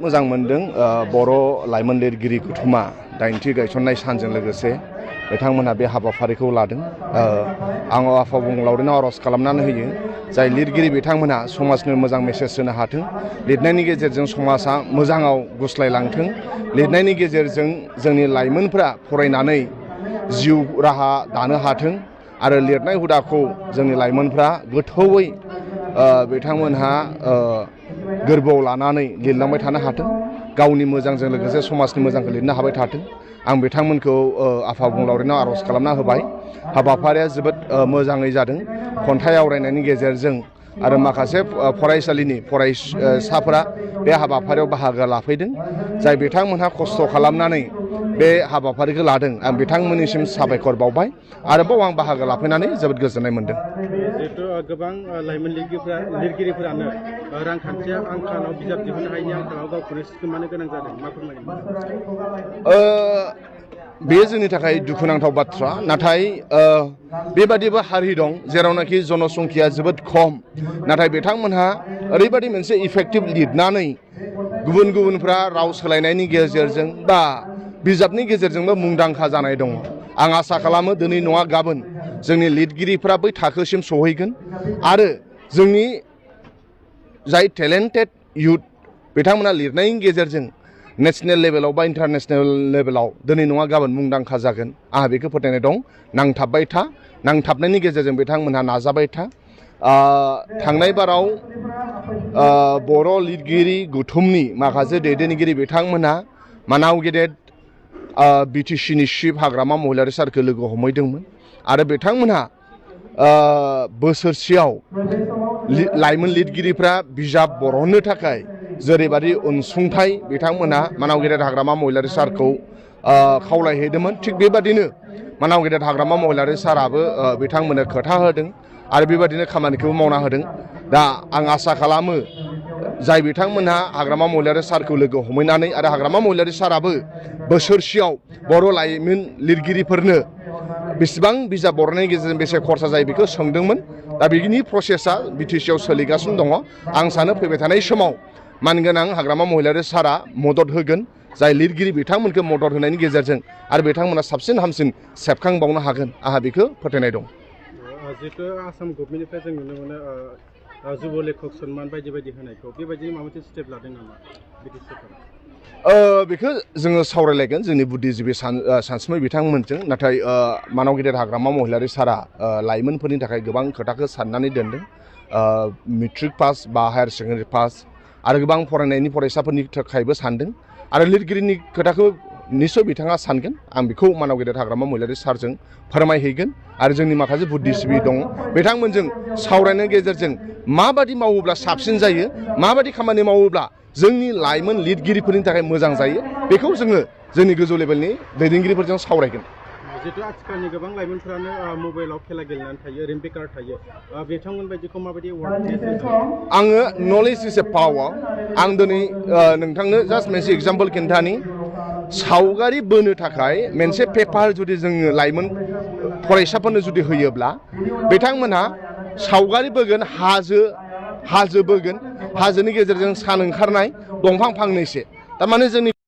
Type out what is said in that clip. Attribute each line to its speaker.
Speaker 1: मोजां मोनदों बर' लाइमोन लिरगिरि गौथुमा दाइनथि गायसननाय सानजों लोगोसे बिथांमोनहा बे हाबाफारिखौ लादों। आं आफाबुंलावरिनाव आर'ज खालामनानै होयो जाय लिरगिरि बिथांमोनहा समाजनो मोजां मेसेज होनो हाथों, लिरनायनि गेजेरजों समाजा मोजाङाव गुस्लायलांथों, लिरनायनि गेजेरजों जोंनि लाइमोनफ्रा फरायनानै जिउ राहा दानो हाथों आरो लिरनाय हुदाखौ जोंनि लाइमोनफ्रा गोथौयै बिथांमोनहा गोरबोआव लानानै लिरलांबाय थानो हाथों, गावनि मोजांजों लोगोसे समाजनि मोजांखौ लिरनो हाबाय थाथों। आं बिथांमोनखौ आफाबुंलावरिनाव आर'ज खालामना होबाय। हाबाफारिया जोबोद मोजाङै जादों। खन्थाइ आवरायनायनि गेजेरजों आरो माखासे फरायसालिनि फरायसाफोरा बे हाबाफारियाव बाहागो लाफैदों। जाय बिथांमोनहा खस्थ' खालामनानै बे हाबाफारिखौ लादों, आं बिथांमोननिसिम साबायखर बावबाय। आरोबाव आं बाहागो लाफैनानै जोबोद गोजोननाय मोनदों।
Speaker 2: जिहेतु गोबां लाइमोन लिरगिरिफोरानो रांखान्थि आंखालाव बिजाब दिहुननो हायैनि आंखालाव गावखौनो सिखोमानो गोनां जादों, मा फोरमायगोन?
Speaker 1: बेयो जोंनि थाखाय दुखुनांथाव बाथ्रा। नाथाय बेबादिबो हारि दं जेरावनाखि जनसंख्या जोबोद खम, नाथाय बिथांमोनहा ओरैबायदि मोनसे इफेक्टिभ लिरनानै गुबुन गुबुनफ्रा राव सोलायनायनि गेजेरजों बा बिजाबनि गेजेरजोंबो मुंदांखा जानाय दङ। आं आसा खालामो दिनै नङा गाबोन जोंनि लिरगिरिफ्रा बै थाखोसिम सहैगोन आरो जोंनि जाय टेलेन्टेड इयुथ बिथांमोना लिरनायनि गेजेरजों नेशनेल लेभेलाव बा इन्टारनेशनेल लेभेलाव दिनै नङा गाबोन मुंदांखा जागोन, आंहा बेखौ फोथायनाय दं। नांथाबबाय था, नांथाबनायनि गेजेरजों बिथांमोनहा नाजाबाय था। थांनाय बाराव बर' लिरगिरि गौथुमनि माखासे दैदेनगिरि बिथांमोनहा मानाव गेदेर बिटिसिनि चिफ हाग्रामा महिलारि सारखौ लोगो हमहैदोंमोन आरो बिथांमोनहा बोसोरसेयाव लाइमोन लिरगिरिफ्रा बिजाब बरननो थाखाय जेरैबादि अनसुंथाइ बिथांमोनहा मानाव गेदेर हाग्रामा महिलारि सारखौ खावलायहैदोंमोन, थिग बेबादिनो मानाव गेदेर हाग्रामा महिलारि साराबो बिथांमोननो खोथा होदों आरो बेबादिनो खामानिखौबो मावना होदों। दा आं आसा खालामो जाय बिथांमोनहा हाग्रामा महिलारि सारखौ लोगो हमहैनानै आरो हाग्रामा महिलारि साराबो बोसोरसेयाव बर' लाइमोन लिरगिरिफोरनो बेसेबां बिजाब बरनायनि गेजेरजों बेसे खरसा जायो बेखौ सोंदोंमोन। दा बिनि प्रसेसा बिटिसिआव सोलिगासिनो दङ। आं सानो फैबाय थानाय समाव मानगोनां हाग्रामा महिलारि सारा मदद होगोन, जाय लिरगिरि बिथांमोनखौ मदद होनायनि गेजेरजों आरो बिथांमोना साबसिन हामसिन सेबखांबावनो हागोन, आंहा बेखौ फोथायनाय दं।
Speaker 2: जिहेतु आसाम गभर्नमेन्टनिफ्राय जों नुनो मोनो जुब लेखक सन्मान बायदि बायदि होनायखौ, बेबायदिनो माबा मोनसे स्टेप लादों नामा बिटि सरकारा?
Speaker 1: बेखौ जोङो सावरायलायगोन जोंनि बुद्धिजिबि सानसुमै बिथांमोनजों। नाथाय मानाव गेदेर हाग्रामा महिलारि सारा लाइमोनफोरनि थाखाय गोबां खोथाखौ साननानै दोनदों। मेट्रिक पास बा हायार सेकेन्डारि पास आरो गोबां फरायनायनि फरायसाफोरनि थाखायबो सानदों आरो लिरगिरिनि खोथाखौ निस्सय बिथाङा सानगोन। आं बेखौ मानाव गेदेर हाग्रामा महिलारि सारजों फोरमायहैगोन आरो जोंनि माखासे बुद्धिजिबि दङ बिथांमोनजों सावरायनायनि गेजेरजों माबादि मावोब्ला साबसिन जायो, माबादि खामानि मावोब्ला जोंनि लाइमोन लिरगिरिफोरनि थाखाय मोजां जायो, बेखौ जोङो जोंनि गोजौ लेभेलनि दैदेनगिरिफोरजों सावरायगोन। जिहेतु
Speaker 2: आथिखालनि गोबां लाइमोनफोरानो मबाइलाव खेला गेलेनानै थायो, ओरैनो बेकार थायो, बिथांमोन बायदिखौ माबायदि
Speaker 1: आङो नलेज इज ए पावार। आं दिनै नोंथांनो जास्ट मोनसे एग्जाम्पल खिन्थानि। सावगारि बोनो थाखाय मोनसे पेपार जुदि जोङो लाइमोन फरायसाफोरनो जुदि होयोब्ला बिथांमोनहा सावगारि बोगोन, हाजो बोगोन, हाजोनि गेजेरजों सान ओंखारनाय दंफां फांनैसो, थारमाने जोंनि